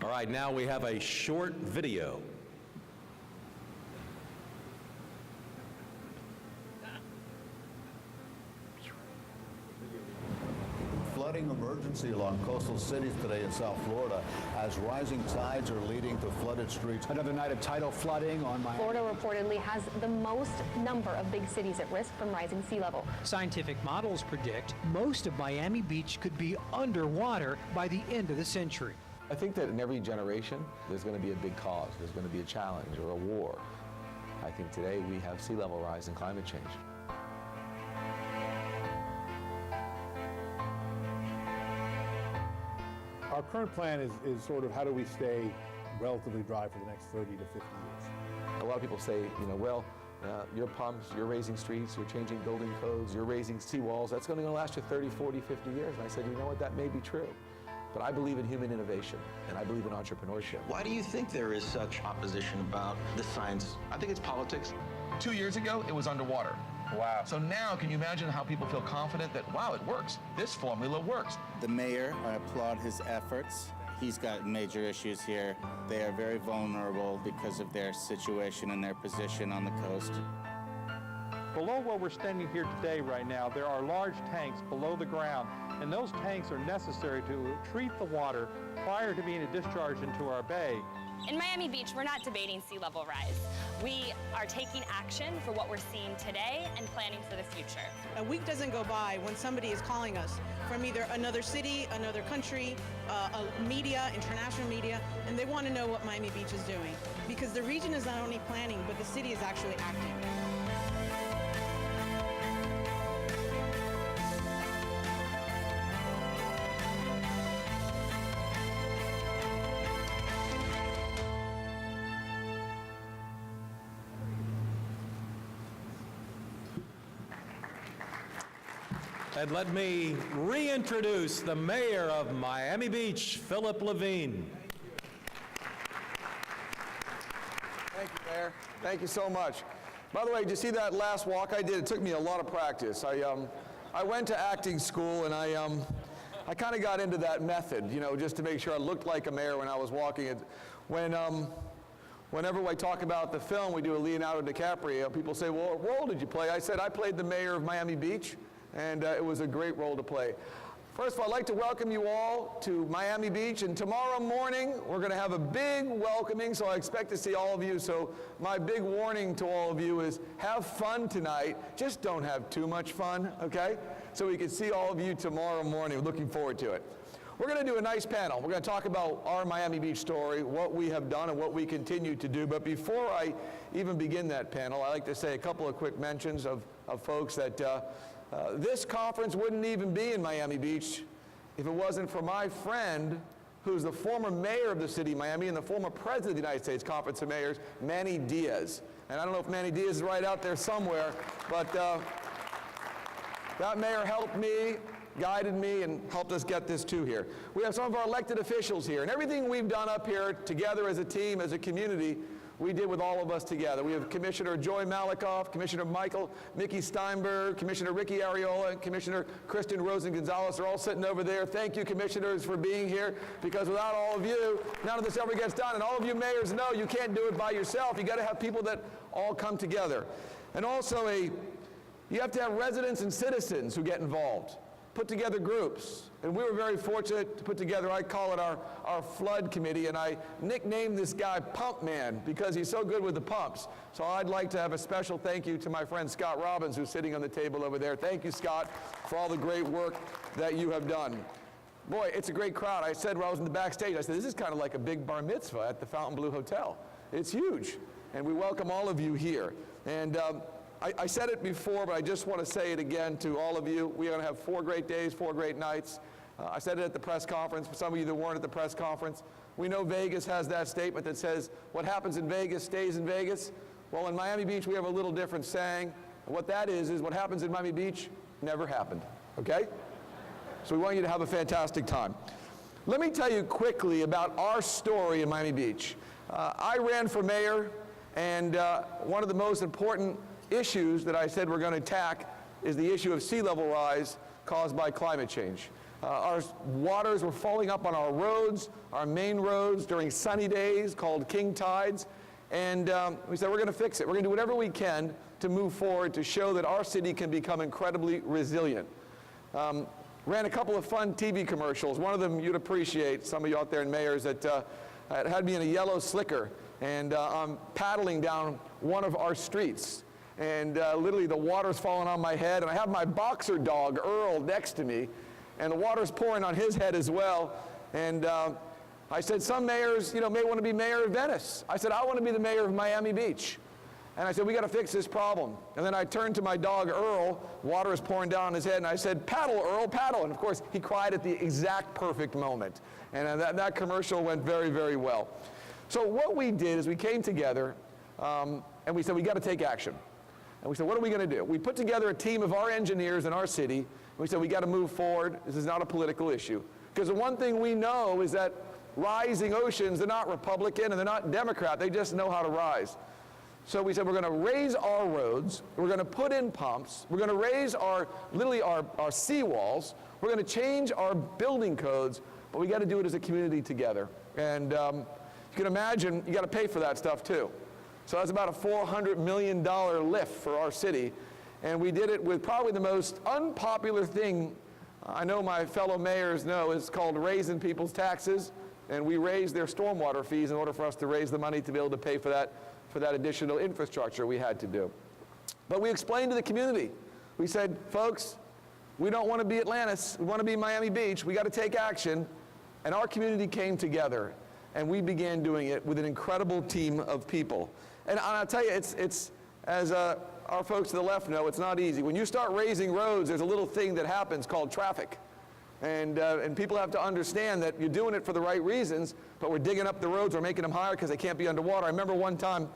All right, now we have a short video. Flooding emergency along coastal cities today in South Florida as rising tides are leading to flooded streets. Another night of tidal flooding on Miami. Florida reportedly has the most number of big cities at risk from rising sea level. Scientific models predict most of Miami Beach could be underwater by the end of the century. I think that in every generation, there's going to be a big cause. There's going to be a challenge or a war. I think today we have sea level rise and climate change. Our current plan is sort of how do we stay relatively dry for the next 30 to 50 years. A lot of people say, well, your pumps, you're raising streets, you're changing building codes, you're raising seawalls, that's going to last you 30, 40, 50 years. And I said, you know what, that may be true. But I believe in human innovation, and I believe in entrepreneurship. Why do you think there is such opposition about the science? I think it's politics. 2 years ago, it was underwater. Wow. So now, can you imagine how people feel confident that, wow, it works. This formula works. The mayor, I applaud his efforts. He's got major issues here. They are very vulnerable because of their situation and their position on the coast. Below where we're standing here today right now, there are large tanks below the ground, and those tanks are necessary to treat the water prior to being discharged into our bay. In Miami Beach, we're not debating sea level rise. We are taking action for what we're seeing today and planning for the future. A week doesn't go by when somebody is calling us from either another city, another country, media, international media, and they want to know what Miami Beach is doing. Because the region is not only planning, but the city is actually acting. And let me reintroduce the mayor of Miami Beach, Philip Levine. Thank you, Mayor. Thank you so much. By the way, did you see that last walk I did? It took me a lot of practice. I went to acting school, and I kind of got into that method, just to make sure I looked like a mayor when I was walking it. Whenever I talk about the film, we do a Leonardo DiCaprio, people say, well, what role did you play? I said, I played the mayor of Miami Beach. And it was a great role to play. First of all, I'd like to welcome you all to Miami Beach, and tomorrow morning we're going to have a big welcoming, so I expect to see all of you. So my big warning to all of you is have fun tonight, just don't have too much fun, okay? So we can see all of you tomorrow morning. Looking forward to it. We're going to do a nice panel. We're going to talk about our Miami Beach story, what we have done and what we continue to do. But before I even begin that panel, I'd like to say a couple of quick mentions of folks that this conference wouldn't even be in Miami Beach if it wasn't for my friend who's the former mayor of the city of Miami and the former president of the United States Conference of Mayors, Manny Diaz. And I don't know if Manny Diaz is right out there somewhere, but that mayor helped me, guided me, and helped us get this to here. We have some of our elected officials here, and everything we've done up here together as a team, as a community, we did with all of us together. We have Commissioner Joy Malikoff, Commissioner Mickey Steinberg, Commissioner Ricky Ariola, and Commissioner Kristen Rosen-Gonzalez. They're all sitting over there. Thank you, commissioners, for being here, because without all of you, none of this ever gets done. And all of you mayors know you can't do it by yourself. You got to have people that all come together. And also you have to have residents and citizens who get involved. Put together groups. And we were very fortunate to put together, I call it our flood committee, and I nicknamed this guy Pump Man because he's so good with the pumps. So I'd like to have a special thank you to my friend Scott Robbins, who's sitting on the table over there. Thank you, Scott, for all the great work that you have done. Boy, it's a great crowd. I said when I was in the backstage, I said, this is kind of like a big bar mitzvah at the Fontainebleau Hotel. It's huge, and we welcome all of you here. And I said it before, but I just want to say it again to all of you. We're going to have 4 great days, 4 great nights. I said it at the press conference. For some of you that weren't at the press conference, we know Vegas has that statement that says, what happens in Vegas stays in Vegas. Well, in Miami Beach, we have a little different saying. And what that is what happens in Miami Beach never happened, okay? So we want you to have a fantastic time. Let me tell you quickly about our story in Miami Beach. I ran for mayor, and one of the most important issues that I said we're going to attack is the issue of sea level rise caused by climate change. Our waters were falling up on our roads, our main roads during sunny days called king tides. And we said, we're going to fix it. We're going to do whatever we can to move forward to show that our city can become incredibly resilient. Ran a couple of fun TV commercials. One of them you'd appreciate, some of you out there in mayors, that had me in a yellow slicker. And I'm paddling down one of our streets. And literally the water's falling on my head. And I have my boxer dog, Earl, next to me. And the water's pouring on his head as well. And I said, some mayors, may want to be mayor of Venice. I said, I want to be the mayor of Miami Beach. And I said, we got to fix this problem. And then I turned to my dog, Earl. Water is pouring down on his head. And I said, paddle, Earl, paddle. And of course, he cried at the exact perfect moment. And that commercial went very, very well. So what we did is we came together and we said, we got to take action. And we said, what are we going to do? We put together a team of our engineers in our city. We said, we got to move forward. This is not a political issue. Because the one thing we know is that rising oceans, they're not Republican and they're not Democrat. They just know how to rise. So we said, we're going to raise our roads. We're going to put in pumps. We're going to raise literally our seawalls. We're going to change our building codes. But we got to do it as a community together. And you can imagine, you got to pay for that stuff too. So that's about a $400 million lift for our city. And we did it with probably the most unpopular thing I know my fellow mayors know is called raising people's taxes. And we raised their stormwater fees in order for us to raise the money to be able to pay for that additional infrastructure we had to do. But we explained to the community. We said, folks, we don't want to be Atlantis. We want to be Miami Beach. We got to take action. And our community came together. And we began doing it with an incredible team of people. And I'll tell you, it's as our folks to the left know, it's not easy. When you start raising roads, there's a little thing that happens called traffic. And people have to understand that you're doing it for the right reasons, but we're digging up the roads, we're making them higher because they can't be underwater. I remember one time,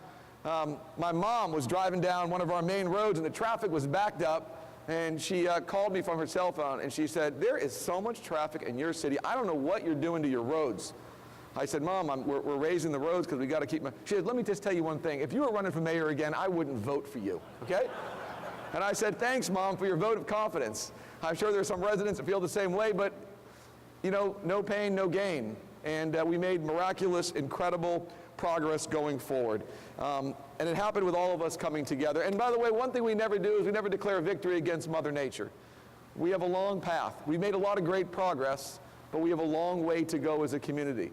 my mom was driving down one of our main roads and the traffic was backed up, and she called me from her cell phone and she said, there is so much traffic in your city, I don't know what you're doing to your roads. I said, Mom, we're raising the roads because we got to keep them. She said, let me just tell you one thing. If you were running for mayor again, I wouldn't vote for you, okay? And I said, thanks, Mom, for your vote of confidence. I'm sure there's some residents that feel the same way, but, no pain, no gain. And we made miraculous, incredible progress going forward. And it happened with all of us coming together. And by the way, one thing we never do is we never declare victory against Mother Nature. We have a long path. We've made a lot of great progress, but we have a long way to go as a community.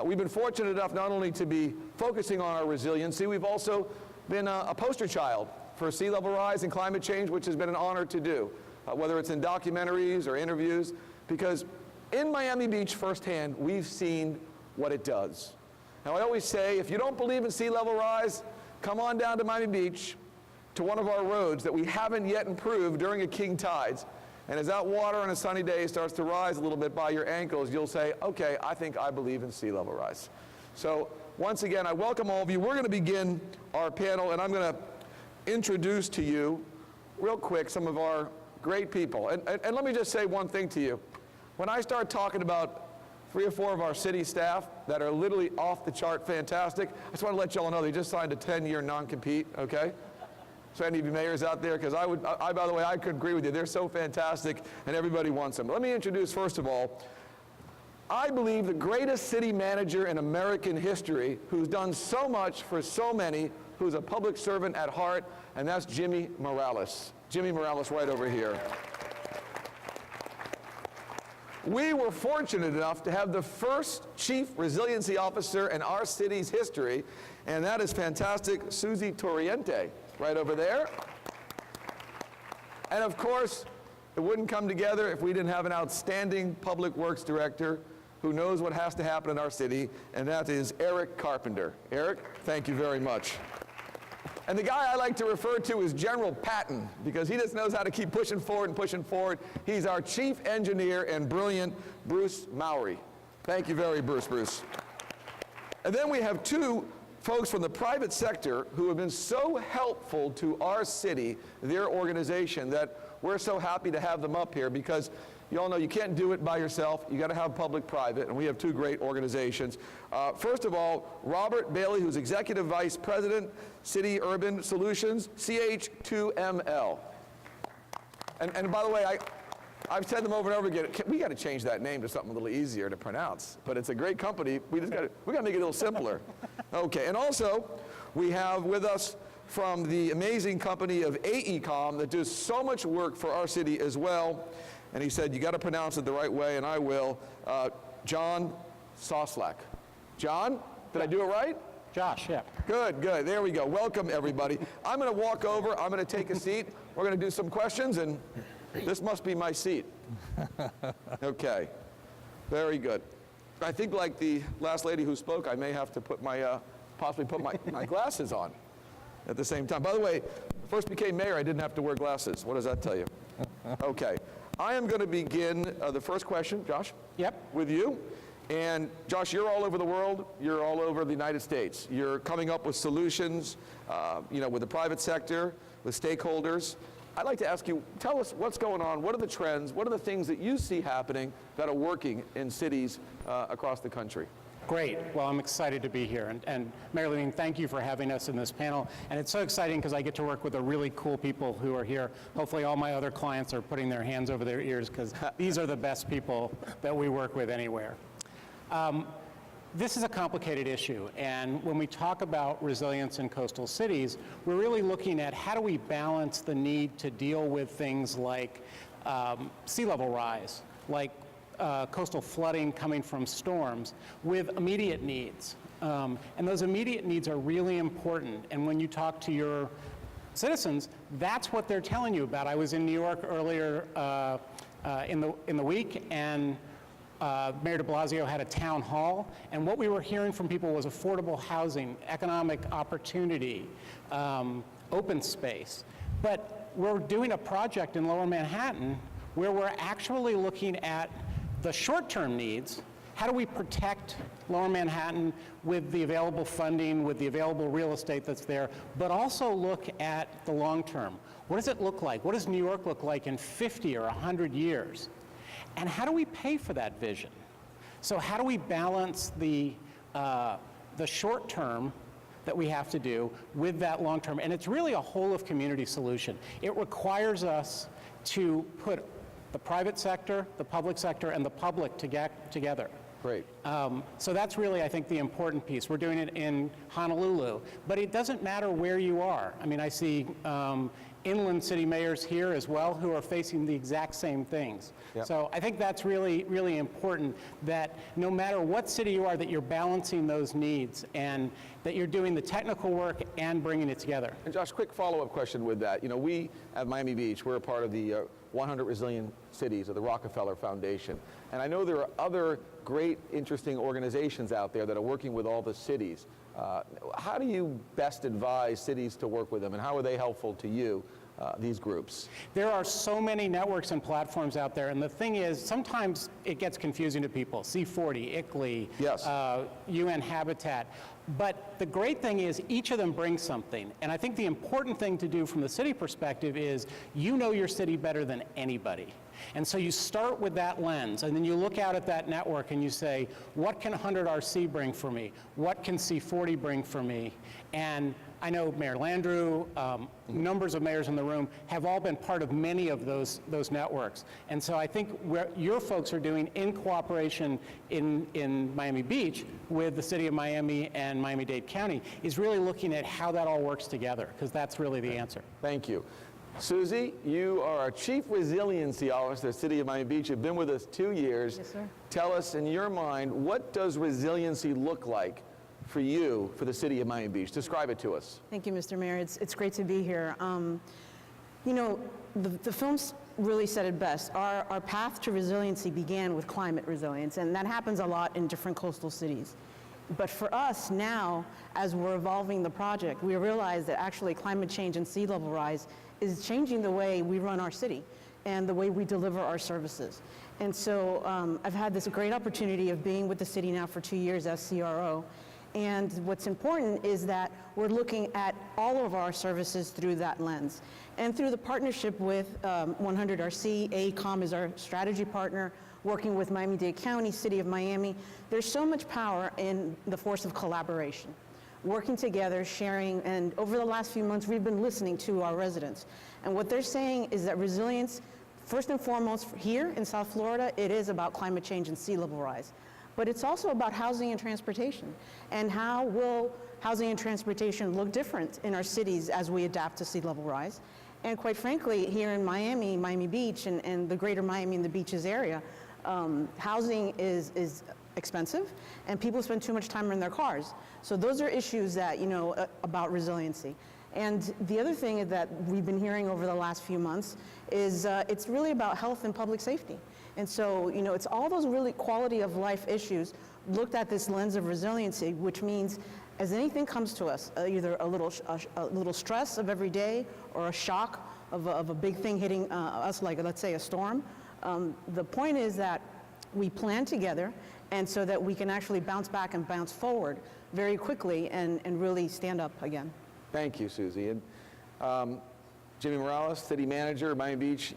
We've been fortunate enough not only to be focusing on our resiliency, we've also been a poster child for sea level rise and climate change, which has been an honor to do, whether it's in documentaries or interviews, because in Miami Beach firsthand, we've seen what it does. Now, I always say, if you don't believe in sea level rise, come on down to Miami Beach to one of our roads that we haven't yet improved during a king tides. And as that water on a sunny day starts to rise a little bit by your ankles, you'll say, okay, I think I believe in sea level rise. So once again, I welcome all of you. We're going to begin our panel, and I'm going to introduce to you real quick some of our great people. And let me just say one thing to you. When I start talking about 3 or 4 of our city staff that are literally off the chart fantastic, I just want to let y'all know they just signed a 10-year non-compete, okay? So any of you mayors out there, because by the way, I could agree with you. They're so fantastic, and everybody wants them. Let me introduce, first of all, I believe the greatest city manager in American history who's done so much for so many, who's a public servant at heart, and that's Jimmy Morales. Jimmy Morales right over here. We were fortunate enough to have the first chief resiliency officer in our city's history, and that is fantastic Susy Torriente. Right over there. And of course, it wouldn't come together if we didn't have an outstanding public works director who knows what has to happen in our city, and that is Eric Carpenter. Eric, thank you very much. And the guy I like to refer to is General Patton, because he just knows how to keep pushing forward and pushing forward. He's our chief engineer and brilliant Bruce Mowry. Thank you very much, Bruce. And then we have 2 folks from the private sector who have been so helpful to our city, their organization, that we're so happy to have them up here, because you all know you can't do it by yourself. You got to have public-private, and we have 2 great organizations. First of all, Robert Bailey, who's Executive Vice President, City Urban Solutions, CH2ML. And by the way, I've said them over and over again. We got to change that name to something a little easier to pronounce. But it's a great company. We got to make it a little simpler. Okay. And also, we have with us from the amazing company of AECOM that does so much work for our city as well. And he said, you got to pronounce it the right way, and I will. John Sawislak. John, did I do it right? Josh, yeah. Good, good. There we go. Welcome, everybody. I'm going to walk over. I'm going to take a seat. We're going to do some questions, and this must be my seat. Okay. Very good. I think like the last lady who spoke, I may have to put my, possibly put my glasses on at the same time. By the way, first became mayor, I didn't have to wear glasses. What does that tell you? Okay. I am going to begin the first question, Josh. Yep. With you. And Josh, you're all over the world. You're all over the United States. You're coming up with solutions, with the private sector, with stakeholders. I'd like to ask you, tell us what's going on. What are the trends? What are the things that you see happening that are working in cities across the country? Great. Well, I'm excited to be here. And Mayor Levine, thank you for having us in this panel. And it's so exciting because I get to work with the really cool people who are here. Hopefully all my other clients are putting their hands over their ears because these are the best people that we work with anywhere. This is a complicated issue, and when we talk about resilience in coastal cities, we're really looking at how do we balance the need to deal with things like sea level rise, like coastal flooding coming from storms, with immediate needs. And those immediate needs are really important, and when you talk to your citizens, that's what they're telling you about. I was in New York earlier in the week, and Mayor de Blasio had a town hall, and what we were hearing from people was affordable housing, economic opportunity, open space. But we're doing a project in Lower Manhattan where we're actually looking at the short-term needs. How do we protect Lower Manhattan with the available funding, with the available real estate that's there, but also look at the long term? What does it look like? What does New York look like in 50 or 100 years? And how do we pay for that vision? So how do we balance the short term that we have to do with that long term? And it's really a whole of community solution. It requires us to put the private sector, the public sector, and the public together. Great. So that's really, I think, the important piece. We're doing it in Honolulu, but it doesn't matter where you are. I mean, I see inland city mayors here as well who are facing the exact same things. Yep. So I think that's really, really important, that no matter what city you are, that you're balancing those needs and that you're doing the technical work and bringing it together. And Josh, quick follow-up question with that. You know, we at Miami Beach, we're a part of the 100 Resilient Cities of the Rockefeller Foundation. And I know there are other great, interesting organizations out there that are working with all the cities. How do you best advise cities to work with them, and how are they helpful to you, these groups? There are so many networks and platforms out there, and the thing is, sometimes it gets confusing to people. C40, ICLEI, yes. UN Habitat. But the great thing is each of them brings something. And I think the important thing to do from the city perspective is you know your city better than anybody. And so you start with that lens, and then you look out at that network and you say, what can 100RC bring for me? What can C40 bring for me? And I know Mayor Landrieu, numbers of mayors in the room have all been part of many of those networks. And so I think what your folks are doing in cooperation in Miami Beach with the city of Miami and Miami-Dade County is really looking at how that all works together, because that's really the answer. Thank you. Susy, you are our Chief Resiliency Officer at the City of Miami Beach. You've been with us 2 years. Yes, sir. Tell us, in your mind, what does resiliency look like for you, for the City of Miami Beach? Describe it to us. Thank you, Mr. Mayor. It's great to be here. You know, the films really said it best. Our path to resiliency began with climate resilience, and that happens a lot in different coastal cities. But for us now, as we're evolving the project, we realize that actually climate change and sea level rise is changing the way we run our city and the way we deliver our services. And so I've had this great opportunity of being with the city now for 2 years as CRO. And what's important is that we're looking at all of our services through that lens. And through the partnership with 100RC, AECOM is our strategy partner, working with Miami-Dade County, City of Miami. There's so much power in the force of collaboration. Working together, sharing, and over the last few months we've been listening to our residents. And what they're saying is that resilience First and foremost, here in South Florida, it is about climate change and sea level rise. But it's also about housing and transportation. And how will housing and transportation look different in our cities as we adapt to sea level rise? And quite frankly, here in Miami Beach, and the greater Miami and the beaches area, housing is expensive, and people spend too much time in their cars. So those are issues that, about resiliency. And the other thing that we've been hearing over the last few months is it's really about health and public safety. And so, it's all those really quality of life issues looked at this lens of resiliency, which means as anything comes to us, either a little stress of every day or a shock of a big thing hitting us, like let's say a storm, the point is that we plan together, and so that we can actually bounce back and bounce forward very quickly and really stand up again. Thank you, Susy. And Jimmy Morales, city manager of Miami Beach,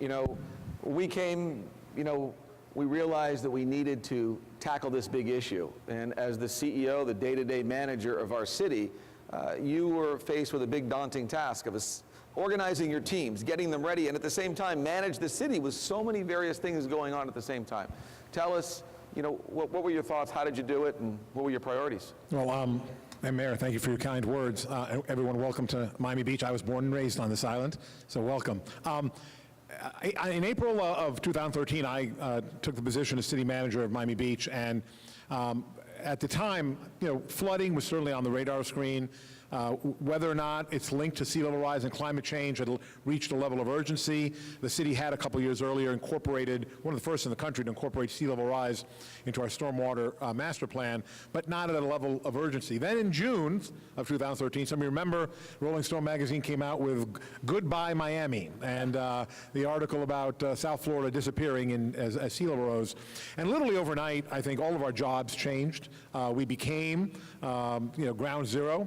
we came, we realized that we needed to tackle this big issue. And as the CEO, the day-to-day manager of our city, you were faced with a big daunting task of organizing your teams, getting them ready, and at the same time manage the city with so many various things going on at the same time. Tell us, what were your thoughts, how did you do it, and what were your priorities? Well, and Mayor, thank you for your kind words. Everyone, welcome to Miami Beach. I was born and raised on this island, so welcome. In April of 2013, I took the position as city manager of Miami Beach, and at the time, flooding was certainly on the radar screen. Whether or not it's linked to sea level rise and climate change had reached a level of urgency. The city had a couple years earlier incorporated, one of the first in the country to incorporate sea level rise into our stormwater master plan, but not at a level of urgency. Then in June of 2013, some of you remember, Rolling Stone magazine came out with Goodbye Miami, and the article about South Florida disappearing as sea level rose. And literally overnight, I think all of our jobs changed. We became, ground zero,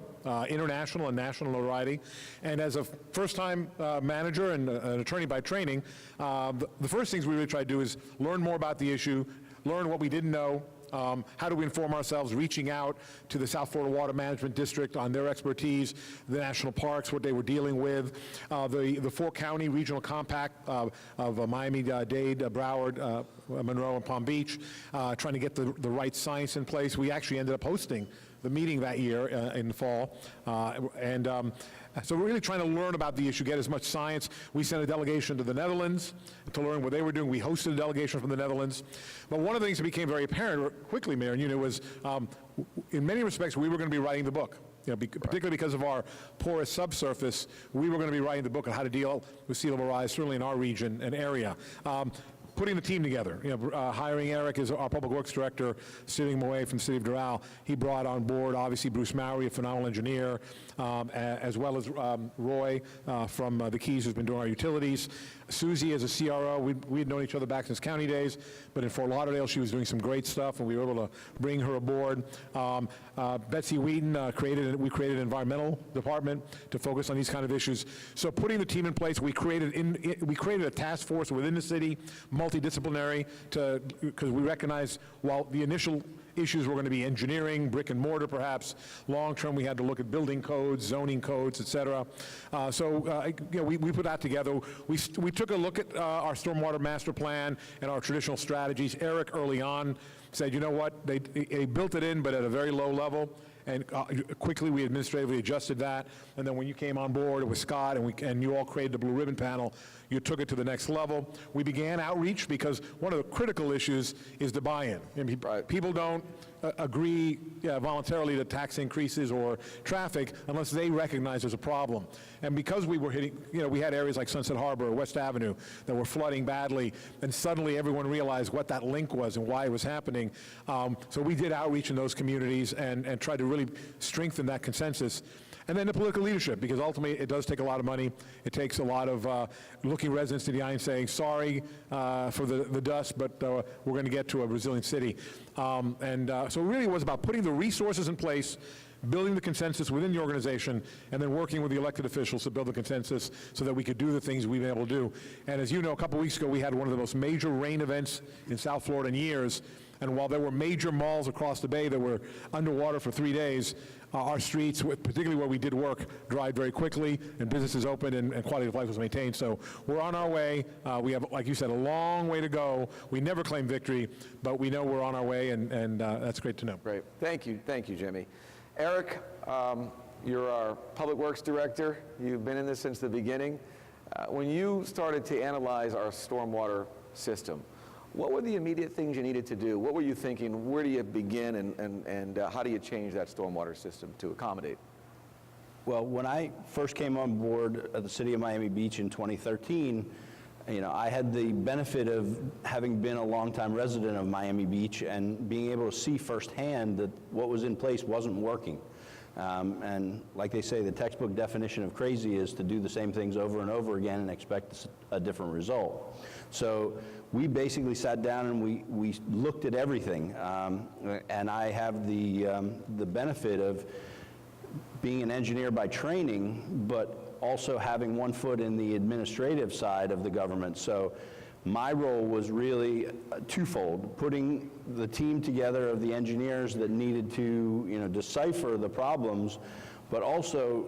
international and national notoriety. And as a first-time manager and an attorney by training, the first things we really try to do is learn more about the issue, learn what we didn't know, how do we inform ourselves, reaching out to the South Florida Water Management District on their expertise, the national parks, what they were dealing with, the four-county regional compact of Miami-Dade, Broward, Monroe, and Palm Beach, trying to get the right science in place. We actually ended up hosting the meeting that year in the fall, so we're really trying to learn about the issue, get as much science. We sent a delegation to the Netherlands to learn what they were doing. We hosted a delegation from the Netherlands. But one of the things that became very apparent quickly, Mayor, and was in many respects we were going to be writing the book. Particularly because of our porous subsurface, we were going to be writing the book on how to deal with sea level rise, certainly in our region and area. Putting the team together, hiring Eric as our public works director, sitting away from the city of Doral. He brought on board, obviously, Bruce Mowry, a phenomenal engineer, as well as Roy from the Keys, who's been doing our utilities. Susy as a CRO, we had known each other back since county days, but in Fort Lauderdale, she was doing some great stuff, and we were able to bring her aboard. Betsy Wheaton, we created an environmental department to focus on these kind of issues. So putting the team in place, we created a task force within the city, multidisciplinary, because we recognize while the initial issues were going to be engineering, brick and mortar perhaps, long term we had to look at building codes, zoning codes, et cetera. We put that together. We took a look at our stormwater master plan and our traditional strategies. Eric early on said, you know what, they built it in, but at a very low level. And quickly we administratively adjusted that. And then when you came on board with Scott and you all created the Blue Ribbon Panel, you took it to the next level. We began outreach because one of the critical issues is the buy-in. People don't agree voluntarily to tax increases or traffic unless they recognize there's a problem. And because we were hitting, we had areas like Sunset Harbor or West Avenue that were flooding badly, and suddenly everyone realized what that link was and why it was happening. So we did outreach in those communities and tried to really strengthen that consensus. And then the political leadership, because ultimately it does take a lot of money. It takes a lot of looking residents in the eye and saying, sorry for the dust, but we're going to get to a resilient city. So it really was about putting the resources in place, building the consensus within the organization, and then working with the elected officials to build the consensus so that we could do the things we've been able to do. And as you know, a couple weeks ago, we had one of the most major rain events in South Florida in years. And while there were major malls across the bay that were underwater for 3 days, our streets, particularly where we did work, dried very quickly, and businesses opened, and quality of life was maintained. So we're on our way. We have, like you said, a long way to go. We never claim victory, but we know we're on our way, and that's great to know. Great. Thank you, Jimmy. Eric, you're our Public Works Director. You've been in this since the beginning. When you started to analyze our stormwater system, what were the immediate things you needed to do? What were you thinking? Where do you begin, and how do you change that stormwater system to accommodate? Well, when I first came on board at the City of Miami Beach in 2013, I had the benefit of having been a longtime resident of Miami Beach and being able to see firsthand that what was in place wasn't working. And like they say, the textbook definition of crazy is to do the same things over and over again and expect a different result. So we basically sat down and we looked at everything. And I have the benefit of being an engineer by training, but also having one foot in the administrative side of the government. So my role was really twofold: putting the team together of the engineers that needed to, decipher the problems, but also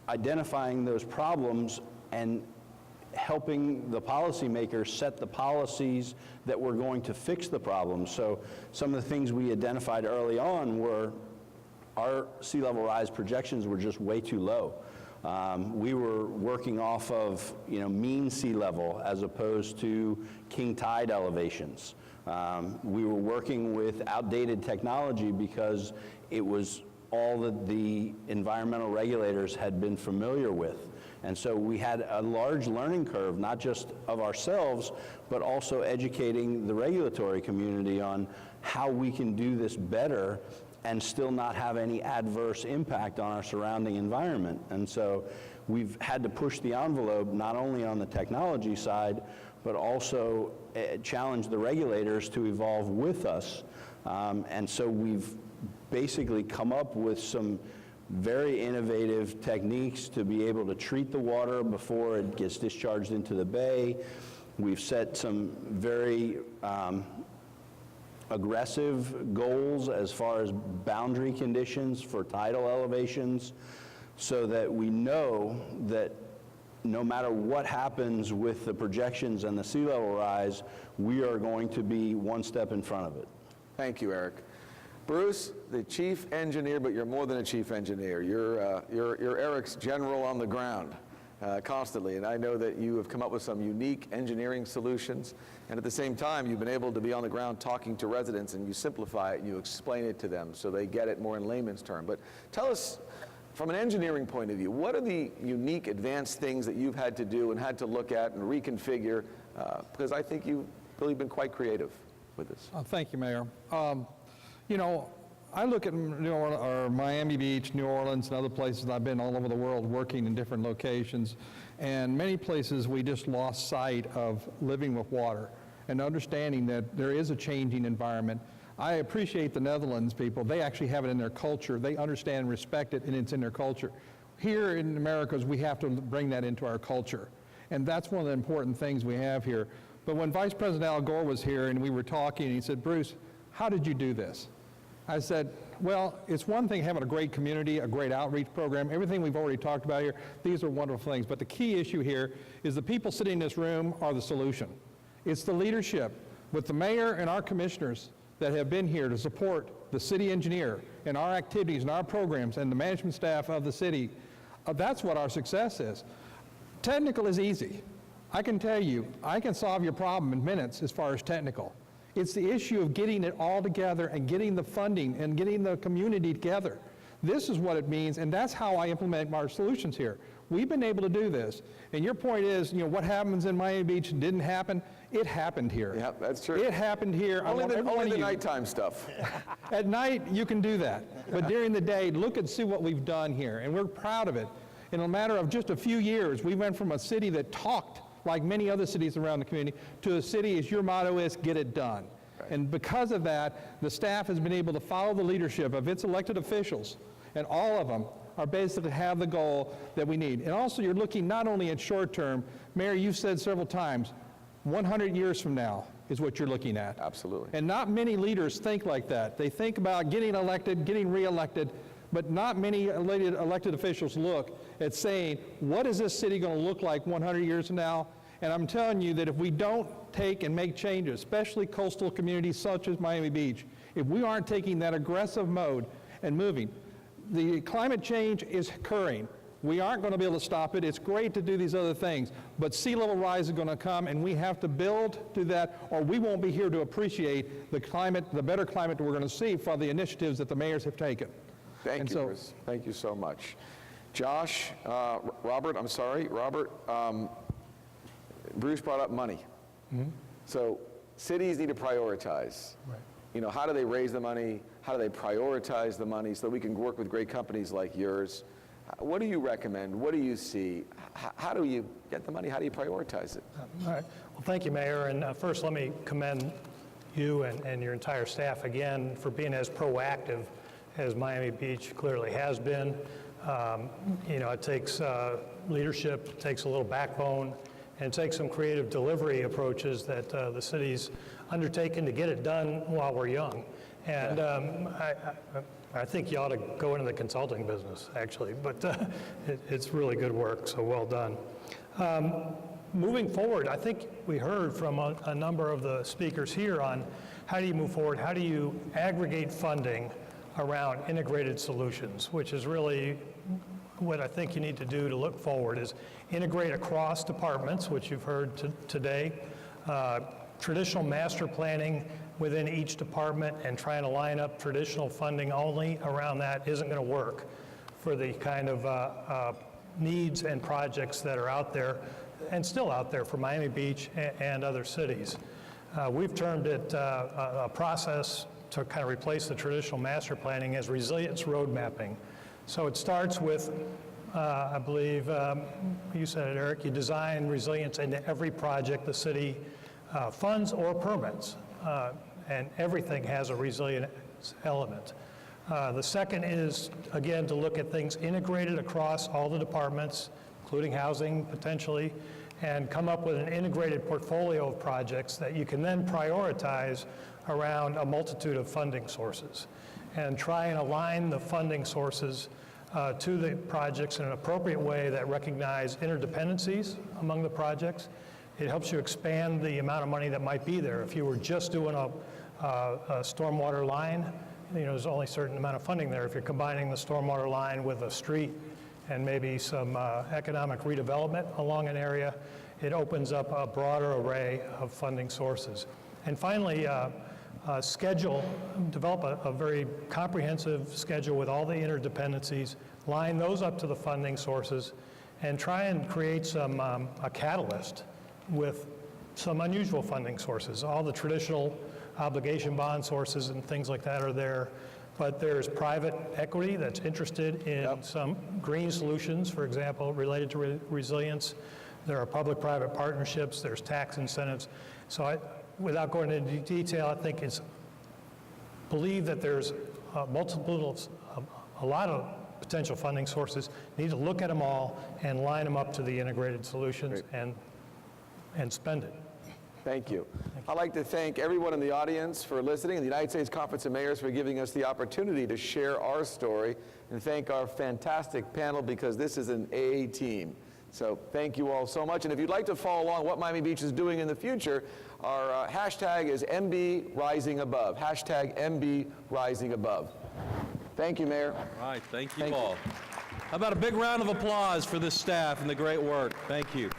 identifying those problems and helping the policymakers set the policies that were going to fix the problems. So some of the things we identified early on were our sea level rise projections were just way too low. We were working off of mean sea level as opposed to king tide elevations. We were working with outdated technology because it was all that the environmental regulators had been familiar with. And so we had a large learning curve, not just of ourselves, but also educating the regulatory community on how we can do this better and still not have any adverse impact on our surrounding environment. And so we've had to push the envelope not only on the technology side, but also challenge the regulators to evolve with us. And so we've basically come up with some very innovative techniques to be able to treat the water before it gets discharged into the bay. We've set some very aggressive goals as far as boundary conditions for tidal elevations, so that we know that no matter what happens with the projections and the sea level rise, we are going to be one step in front of it. Thank you, Eric. Bruce, the chief engineer, but you're more than a chief engineer. You're Eric's general on the ground constantly, and I know that you have come up with some unique engineering solutions, and at the same time, you've been able to be on the ground talking to residents, and you simplify it, and you explain it to them so they get it more in layman's terms. But tell us, from an engineering point of view, what are the unique advanced things that you've had to do and had to look at and reconfigure? Because I think you've really been quite creative with this. Thank you, Mayor. I look at New Orleans, or Miami Beach, New Orleans, and other places. I've been all over the world working in different locations, and many places we just lost sight of living with water and understanding that there is a changing environment. I appreciate the Netherlands people. They actually have it in their culture. They understand and respect it, and it's in their culture. Here in Americas, we have to bring that into our culture, and that's one of the important things we have here. But when Vice President Al Gore was here and we were talking, he said, "Bruce, how did you do this?" I said, well, it's one thing having a great community, a great outreach program, everything we've already talked about here, these are wonderful things. But the key issue here is the people sitting in this room are the solution. It's the leadership with the mayor and our commissioners that have been here to support the city engineer and our activities and our programs and the management staff of the city. That's what our success is. Technical is easy. I can tell you, I can solve your problem in minutes as far as technical. It's the issue of getting it all together and getting the funding and getting the community together. This is what it means, and that's how I implement our solutions here. We've been able to do this. And your point is, what happens in Miami Beach didn't happen. It happened here. Yeah, that's true. It happened here. Only the nighttime stuff. At night, you can do that. But during the day, look and see what we've done here. And we're proud of it. In a matter of just a few years, we went from a city that talked like many other cities around the community, to a city, as your motto is, get it done. Right. And because of that, the staff has been able to follow the leadership of its elected officials, and all of them are basically have the goal that we need. And also you're looking not only at short term, Mayor, you've said several times, 100 years from now, is what you're looking at. Absolutely. And not many leaders think like that. They think about getting elected, getting reelected, but not many elected officials look at saying, what is this city going to look like 100 years from now? And I'm telling you that if we don't take and make changes, especially coastal communities such as Miami Beach, if we aren't taking that aggressive mode and moving, the climate change is occurring. We aren't going to be able to stop it. It's great to do these other things, but sea level rise is going to come, and we have to build to that, or we won't be here to appreciate the climate, the better climate that we're going to see from the initiatives that the mayors have taken. Thank you, Chris. Thank you so much. Josh, Robert, Bruce brought up money. So cities need to prioritize. Right. You know, how do they raise the money? How do they prioritize the money so that we can work with great companies like yours? What do you recommend? What do you see? How do you get the money? How do you prioritize it? All right. Well, thank you, Mayor. And first, let me commend you and your entire staff again for being as proactive as Miami Beach clearly has been. You know, it takes leadership, it takes a little backbone, and it takes some creative delivery approaches that the city's undertaken to get it done while we're young. And I think you ought to go into the consulting business, actually, but it's really good work, so well done. Moving forward, I think we heard from a number of the speakers here on how do you move forward, how do you aggregate funding around integrated solutions, which is really what I think you need to do to look forward, is integrate across departments, which you've heard today, traditional master planning within each department, and trying to line up traditional funding only around that isn't going to work for the kind of needs and projects that are out there and still out there for Miami Beach and other cities. We've termed it a process to kind of replace the traditional master planning as resilience road mapping. So it starts with, I believe you said it, Eric, you design resilience into every project the city funds or permits. And everything has a resilience element. The second is, again, to look at things integrated across all the departments, including housing potentially, and come up with an integrated portfolio of projects that you can then prioritize around a multitude of funding sources, and try and align the funding sources to the projects in an appropriate way that recognize interdependencies among the projects. It helps you expand the amount of money that might be there. If you were just doing a stormwater line, you know, there's only a certain amount of funding there. If you're combining the stormwater line with a street and maybe some economic redevelopment along an area, it opens up a broader array of funding sources. And finally, develop a very comprehensive schedule with all the interdependencies, line those up to the funding sources, and try and create some a catalyst with some unusual funding sources. All the traditional obligation bond sources and things like that are there, but there's private equity that's interested in some green solutions, for example, related to resilience. There are public-private partnerships, there's tax incentives. So without going into detail, I think it's believe that there's a lot of potential funding sources. You need to look at them all and line them up to the integrated solutions and spend it. Thank you. I'd like to thank everyone in the audience for listening, and the United States Conference of Mayors for giving us the opportunity to share our story, and thank our fantastic panel, because this is an A team. So thank you all so much. And if you'd like to follow along what Miami Beach is doing in the future, our hashtag is MBRisingAbove. Hashtag MBRisingAbove. Thank you, Mayor. All right, thank you all. How about a big round of applause for this staff and the great work? Thank you.